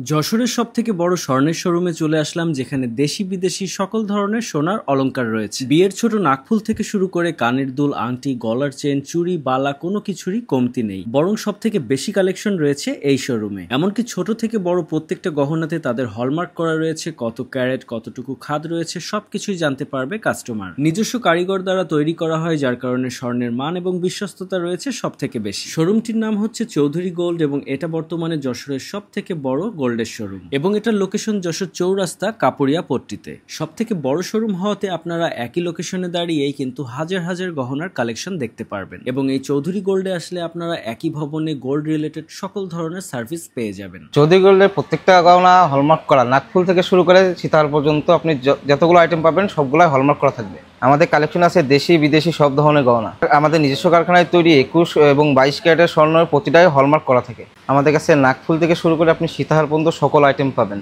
যশোরের সবথেকে বড় স্বর্ণের শোরুমে চলে আসলাম, যেখানে দেশি বিদেশি সকল ধরনের সোনার অলংকার রয়েছে। বিয়ের ছোট নাকফুল থেকে শুরু করে কানের দুল, আংটি, গলার চেন, চুড়ি, বালা কোনো কিছুরই কমতি নেই। বরং সবথেকে বেশি কালেকশন রয়েছে এই শোরুমে। এমনকি ছোট থেকে বড় প্রত্যেকটা গহনাতে তাদের হলমার্ক করা রয়েছে, কত ক্যারেট, কতটুকু খাদ রয়েছে সবকিছুই জানতে পারবে কাস্টমার। নিজস্ব কারিগর দ্বারা তৈরি করা হয়, যার কারণে স্বর্ণের মান এবং বিশ্বস্ততা রয়েছে সবথেকে বেশি। শোরুমটির নাম হচ্ছে চৌধুরী গোল্ড এবং এটা বর্তমানে যশোরের সবথেকে বড় গোল্ডের শোরুম এবং এটার লোকেশন যশোর চৌরাস্তা কাপুরিয়া পট্টিতে। সব থেকে বড় শোরুম হওয়াতে আপনারা একই লোকেশনে দাঁড়িয়েই কিন্তু হাজার হাজার গহনার কালেকশন দেখতে পারবেন এবং এই চৌধুরী গোল্ডে আসলে আপনারা একই ভবনে গোল্ড রিলেটেড সকল ধরনের সার্ভিস পেয়ে যাবেন। চৌধুরী গোল্ডের প্রত্যেকটা গহনা হলমার্ক করা, নাকফুল থেকে শুরু করে সীতাহার পর্যন্ত আপনি যতগুলো আইটেম পাবেন সবগুলাই হলমার্ক করা থাকবে। আমাদের কালেকশন আছে দেশি বিদেশি সব ধরনের গহনা। আমাদের নিজস্ব কারখানায় তৈরি 21 এবং 22 ক্যারেটের স্বর্ণের প্রতিটাই হলমার্ক করা থাকে। আমাদের কাছে নাকফুল থেকে শুরু করে আপনি সীতাহার পর্যন্ত সকল আইটেম পাবেন।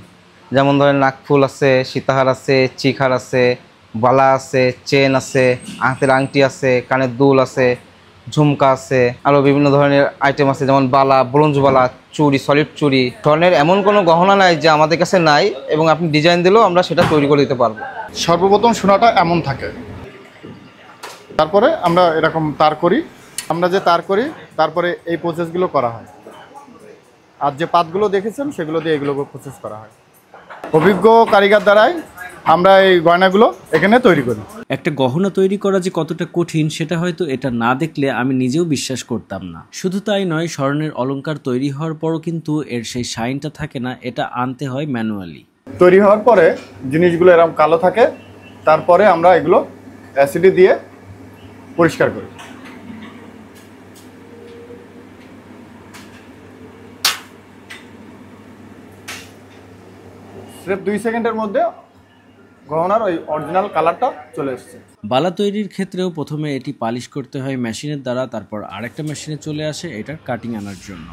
যেমন ধরেন নাকফুল আছে, সীতাহার আছে, চিখার আছে, বালা আছে, চেন আছে, হাতের আংটি আছে, কানের দুল আছে, ঝুমকা আছে, আরও বিভিন্ন ধরনের আইটেম আছে যেমন বালা, ব্রোঞ্জ বালা, চুড়ি, সলিড চুড়ি। স্বর্ণের এমন কোনো গহনা নাই যে আমাদের কাছে নাই এবং আপনি ডিজাইন দিলেও আমরা সেটা তৈরি করে দিতে পারবো। সর্বপ্রথম সোনাটা এমন থাকে, তারপরে আমরা এরকম তার করি। আমরা যে তার করি তারপরে এই প্রসেসগুলো করা হয়, আর যে পাতগুলো দেখেছেন সেগুলো দিয়ে এগুলো প্রসেস করা হয়। অভিজ্ঞ কারিগর দ্বারাই আমরা এই গয়নাগুলো এখানে তৈরি করি। একটা গহনা তৈরি করা যে কতটা কঠিন সেটা হয়তো এটা না দেখলে আমি নিজেও বিশ্বাস করতাম না। শুধু তাই নয়, স্বর্ণের অলংকার তৈরি হওয়ার পরও কিন্তু এর সেই শাইনটা থাকে না, এটা আনতে হয় ম্যানুয়ালি। তৈরি হওয়ার পরে জিনিসগুলো এরকম কালো থাকে, তারপরে আমরা এগুলো অ্যাসিডে দিয়ে পরিষ্কার করি। সির্ফ 2 সেকেন্ডের মধ্যে গহনার ওই অরিজিনাল কালারটা চলে এসেছে। বালা তৈরির ক্ষেত্রেও প্রথমে এটি পালিশ করতে হয় মেশিনের দ্বারা, তারপর আরেকটা মেশিনে চলে আসে এটার কাটিং আনার জন্য।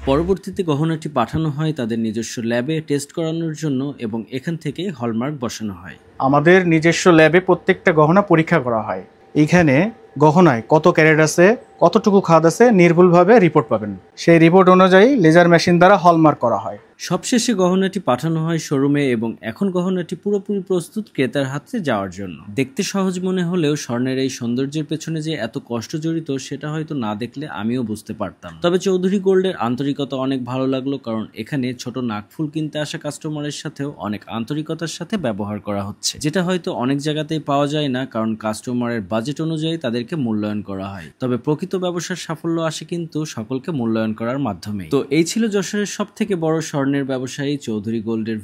পরবর্তীতে গহনাটি পাঠানো হয় তাদের নিজস্ব ল্যাবে টেস্ট করানোর জন্য এবং এখান থেকে হলমার্ক বসানো হয়। আমাদের নিজস্ব ল্যাবে প্রত্যেকটা গহনা পরীক্ষা করা হয়। এইখানে গহনায় কত ক্যারেট আছে, কতটুকু খাদ আছে নির্ভুলভাবে রিপোর্ট পাবেন। সেই রিপোর্ট অনুযায়ী লেজার মেশিন দ্বারা হলমার্ক করা হয়। সবশেষে গহনাটি পাঠানো হয় শোরুমে এবং এখন গহনাটি পুরোপুরি প্রস্তুত ক্রেতার হাতে যাওয়ার জন্য। দেখতে সহজ মনে হলেও স্বর্ণের এই সৌন্দর্যের পেছনে যে এত কষ্ট জড়িত সেটা হয়তো না দেখলে আমিও বুঝতে পারতাম। তবে চৌধুরী গোল্ডের আন্তরিকতা অনেক ভালো লাগলো, কারণ এখানে ছোট নাকফুল কিনতে আসা কাস্টমারের সাথেও অনেক আন্তরিকতার সাথে ব্যবহার করা হচ্ছে, যেটা হয়তো অনেক জায়গাতেই পাওয়া যায় না, কারণ কাস্টমারের বাজেট অনুযায়ী তাদেরকে মূল্যায়ন করা হয়। তবে প্রকৃত ব্যবসার সাফল্য আসে কিন্তু সকলকে মূল্যায়ন করার মাধ্যমে। তো এই ছিল যশোরের সব থেকে বড় স্বর্ণের ব্যবসায়ী চৌধুরী গোল্ডের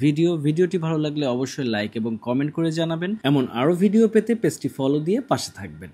ভিডিওটি ভালো লাগলে অবশ্যই লাইক এবং কমেন্ট করে জানাবেন। এমন আরো ভিডিও পেতে পেজটি ফলো দিয়ে পাশে থাকবেন।